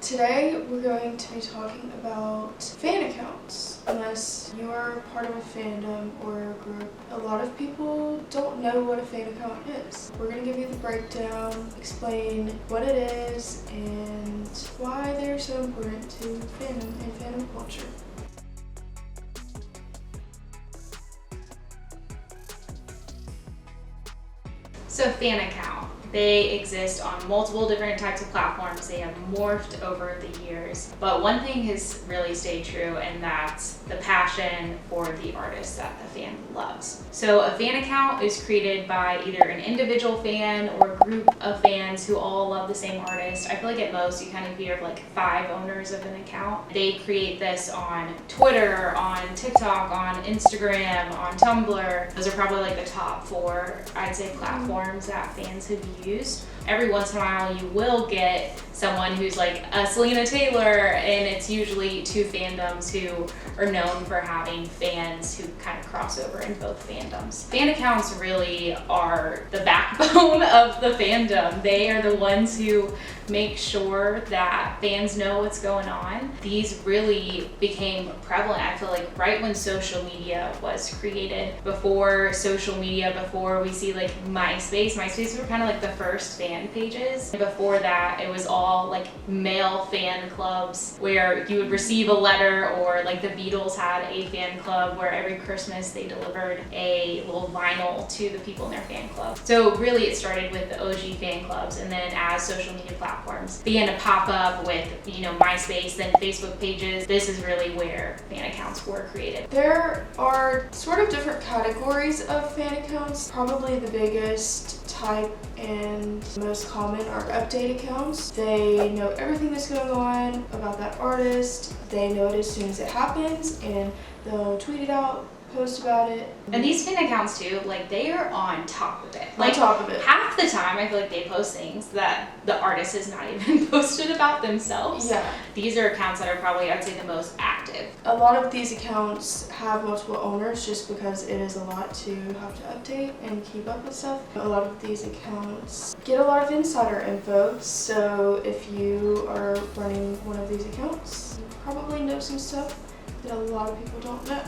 Today we're going to be talking about fan accounts. Unless you are part of a fandom or a group, a lot of people don't know what a fan account is. We're going to give you the breakdown, explain what it is, and why they're so important to fandom and fandom culture. So fan account, they exist on multiple different types of platforms. They have morphed over the years, but one thing has really stayed true, and that's the passion for the artist that the fan loves. So a fan account is created by either an individual fan or a group of fans who all love the same artist. I feel like at most you kind of hear of like 5 owners of an account. They create this on Twitter, on TikTok, on Instagram, on Tumblr. Those are probably like the top 4, I'd say, platforms that fans have used. Every once in a while you will get someone who's like a Selena Taylor, and it's usually 2 fandoms who are known for having fans who kind of cross over in both fandoms. Fan accounts really are the backbone of the fandom. They are the ones who make sure that fans know what's going on. These really became prevalent, I feel like, right when social media was created. Before social media, before we see like MySpace were kind of like the first fan pages. Before that, it was all like male fan clubs where you would receive a letter, or like the Beatles had a fan club where every Christmas they delivered a little vinyl to the people in their fan club. So really it started with the OG fan clubs, and then as social media platforms began to pop up with, MySpace, then Facebook pages, this is really where fan accounts were created. There are sort of different categories of fan accounts. Probably the biggest type and most common are update accounts. They know everything that's going on about that artist. They know it as soon as it happens, and they'll tweet it out, post about it. And these fan accounts too, like, they are on top of it. On top of it. Half the time I feel like they post things that the artist has not even posted about themselves. Yeah. These are accounts that are probably, I'd say, the most active. A lot of these accounts have multiple owners just because it is a lot to have to update and keep up with stuff. A lot of these accounts get a lot of insider info, so if you are running one of these accounts, you probably know some stuff that a lot of people don't know.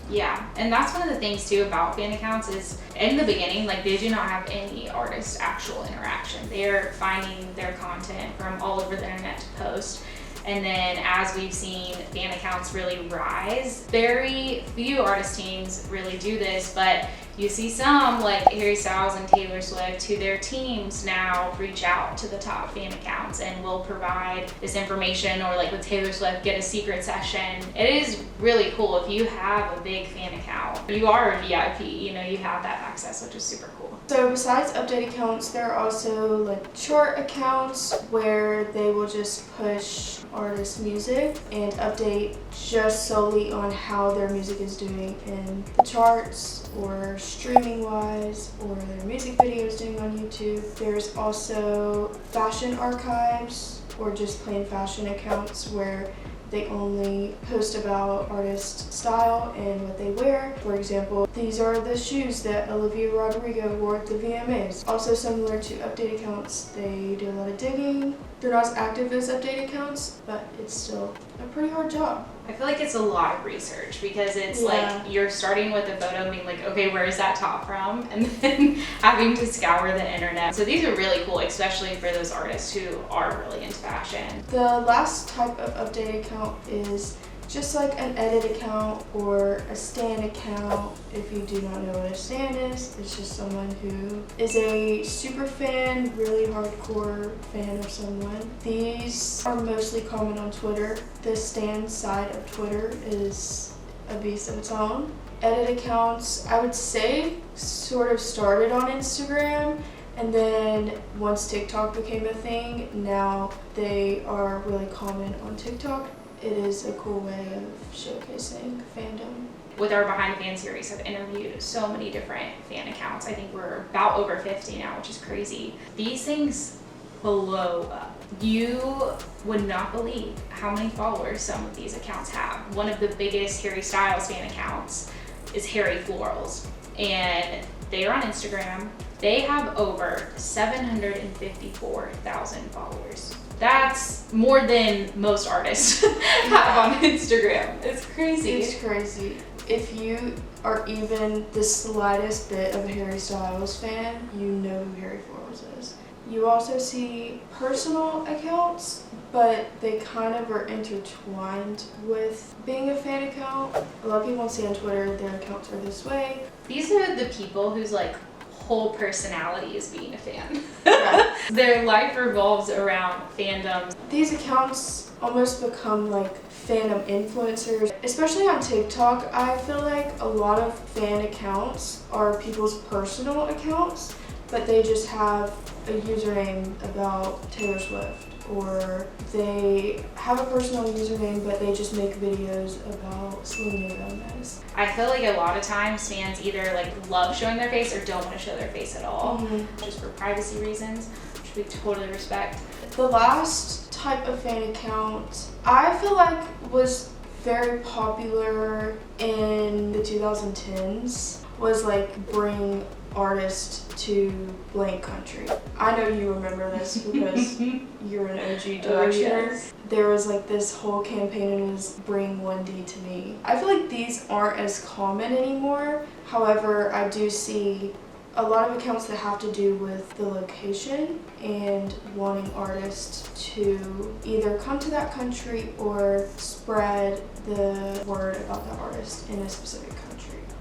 Yeah, and that's one of the things too about fan accounts is, in the beginning, like, they do not have any artist actual interaction. They're finding their content from all over the internet to post. And then as we've seen fan accounts really rise, very few artist teams really do this, but you see some like Harry Styles and Taylor Swift, who their teams now reach out to the top fan accounts and will provide this information, or like with Taylor Swift, get a secret session. It is really cool if you have a big fan account. You are a VIP, you have that access, which is super cool. So besides update accounts, there are also like short accounts where they will just push artist music and update just solely on how their music is doing in the charts or streaming wise, or their music videos doing on YouTube. There's also fashion archives, or just plain fashion accounts where they only post about artist style and what they wear. For example, these are the shoes that Olivia Rodrigo wore at the VMAs. Also similar to update accounts, they do a lot of digging. They're not as active as update accounts, but it's still a pretty hard job. I feel like it's a lot of research, because it's like you're starting with a photo and being like, okay, where is that top from? And then having to scour the internet. So these are really cool, especially for those artists who are really into fashion. The last type of update account is just like an edit account or a stan account. If you do not know what a stan is, it's just someone who is a super fan, really hardcore fan of someone. These are mostly common on Twitter. The stan side of Twitter is a beast of its own. Edit accounts, I would say, sort of started on Instagram, and then once TikTok became a thing, now they are really common on TikTok. It is a cool way of showcasing fandom. With our Behind the Fan series, I've interviewed so many different fan accounts. I think we're about over 50 now, which is crazy. These things blow up. You would not believe how many followers some of these accounts have. One of the biggest Harry Styles fan accounts is Harry Florals, and they are on Instagram. They have over 754,000 followers. That's more than most artists have on Instagram. It's crazy. It's crazy. If you are even the slightest bit of a Harry Styles fan, you know who Harry Styles is. You also see personal accounts, but they kind of are intertwined with being a fan account. A lot of people see on Twitter their accounts are this way. These are the people whose like whole personality is being a fan. Right. Their life revolves around fandoms. These accounts almost become like fandom influencers, especially on TikTok. I feel like a lot of fan accounts are people's personal accounts, but they just have a username about Taylor Swift, or they have a personal username but they just make videos about Selena Gomez. I feel like a lot of times fans either like love showing their face or don't want to show their face at all, just for privacy reasons, which we totally respect. The last type of fan account I feel like was very popular in the 2010s was like bring artists to blank country. I know you remember this because you're an OG director. Yes. There was like this whole campaign and it was bring 1D to me. I feel like these aren't as common anymore. However, I do see a lot of accounts that have to do with the location and wanting artists to either come to that country or spread the word about that artist in a specific country.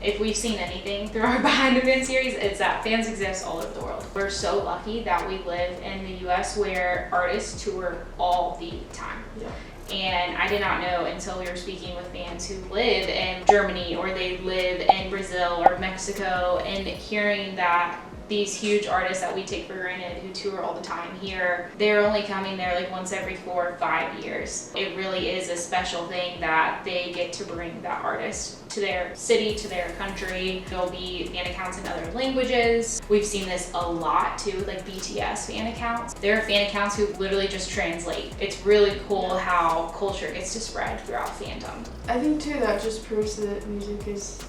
If we've seen anything through our Behind the Fans series, it's that fans exist all over the world. We're so lucky that we live in the US where artists tour all the time. Yeah. And I did not know until we were speaking with fans who live in Germany or they live in Brazil or Mexico, and hearing that these huge artists that we take for granted who tour all the time here, they're only coming there like once every 4 or 5 years. It really is a special thing that they get to bring that artist to their city, to their country. There'll be fan accounts in other languages. We've seen this a lot too, like BTS fan accounts. There are fan accounts who literally just translate. It's really cool how culture gets to spread throughout fandom. I think too that just proves that music is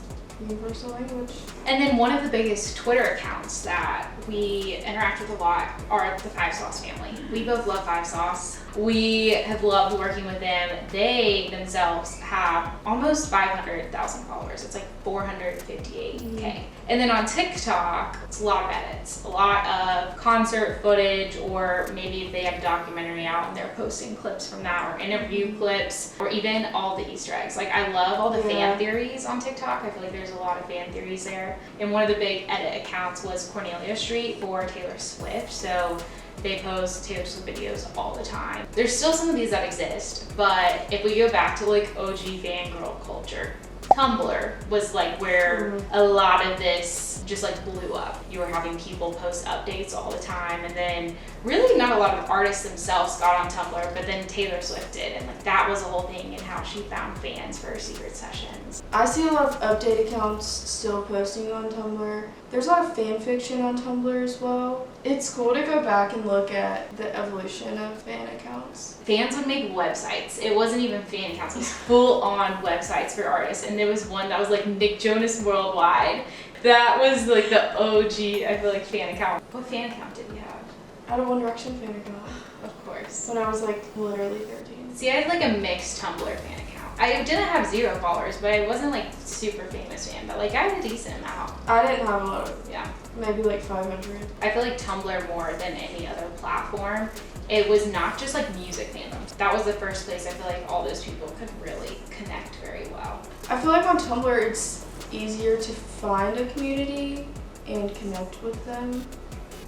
universal language. And then one of the biggest Twitter accounts that we interact with a lot are the Five Sauce family. We both love Five Sauce. We have loved working with them. They themselves have almost 500,000 followers. It's like 458K. And then on TikTok, it's a lot of edits, a lot of concert footage, or maybe if they have a documentary out and they're posting clips from that, or interview clips, or even all the Easter eggs. Like I love all the fan theories on TikTok. I feel like there's a lot of fan theories there. And one of the big edit accounts was Cornelia Street for Taylor Swift. So they post Taylor Swift videos all the time. There's still some of these that exist, but if we go back to like OG fangirl culture, Tumblr was like where a lot of this just like blew up. You were having people post updates all the time, and then really not a lot of artists themselves got on Tumblr, but then Taylor Swift did, and like that was a whole thing and how she found fans for her secret sessions. I see a lot of update accounts still posting on Tumblr. There's a lot of fan fiction on Tumblr as well. It's cool to go back and look at the evolution of fan accounts. Fans would make websites. It wasn't even fan accounts, it was full on websites for artists. And there was one that was like Nick Jonas Worldwide. That was like the OG, I feel like, fan account. What fan account did you have? I had a One Direction fan account. Of course. When I was like literally 13. See, I had like a mixed Tumblr fan account. I didn't have 0 followers, but I wasn't like super famous fan, but like I had a decent amount. I didn't have a lot of, Yeah. maybe like 500. I feel like Tumblr more than any other platform. It was not just like music fandoms. That was the first place I feel like all those people could really connect very well. I feel like on Tumblr it's easier to find a community and connect with them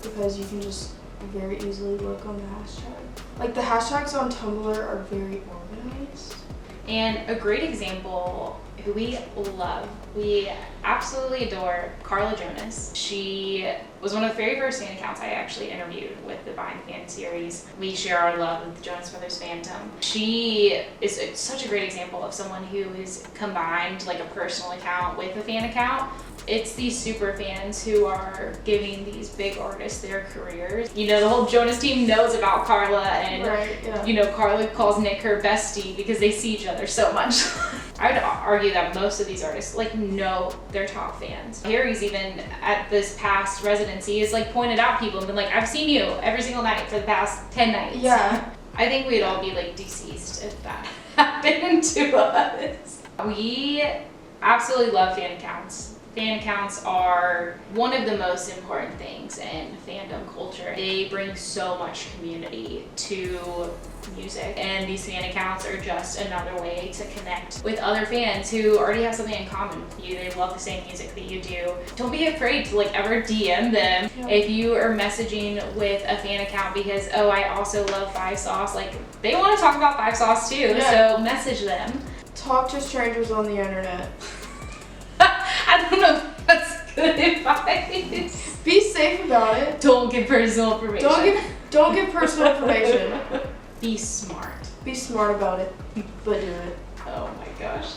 because you can just very easily look on the hashtag. Like the hashtags on Tumblr are very organized. And a great example who we love, we absolutely adore, Carla Jonas. She was one of the very first fan accounts I actually interviewed with the Behind the Fan series. We share our love with the Jonas Brothers fandom. She is such a great example of someone who has combined like a personal account with a fan account. It's these super fans who are giving these big artists their careers. You know, the whole Jonas team knows about Carla, and you know, Carla calls Nick her bestie because they see each other so much. I would argue that most of these artists like know their top fans. Harry's even at this past residency has like pointed out people and been like, I've seen you every single night for the past 10 nights. Yeah. I think we'd all be like deceased if that happened to us. We absolutely love fan accounts. Fan accounts are one of the most important things in fandom culture. They bring so much community to music, and these fan accounts are just another way to connect with other fans who already have something in common with you. They love the same music that you do. Don't be afraid to like ever DM them. Yeah. If you are messaging with a fan account because, oh, I also love 5 Sauce, like they want to talk about 5 Sauce too, Yeah. so message them. Talk to strangers on the internet. I don't know if that's good advice. Be safe about it. Don't give personal information. Don't give personal information. Be smart. Be smart about it, but do it. Oh my gosh.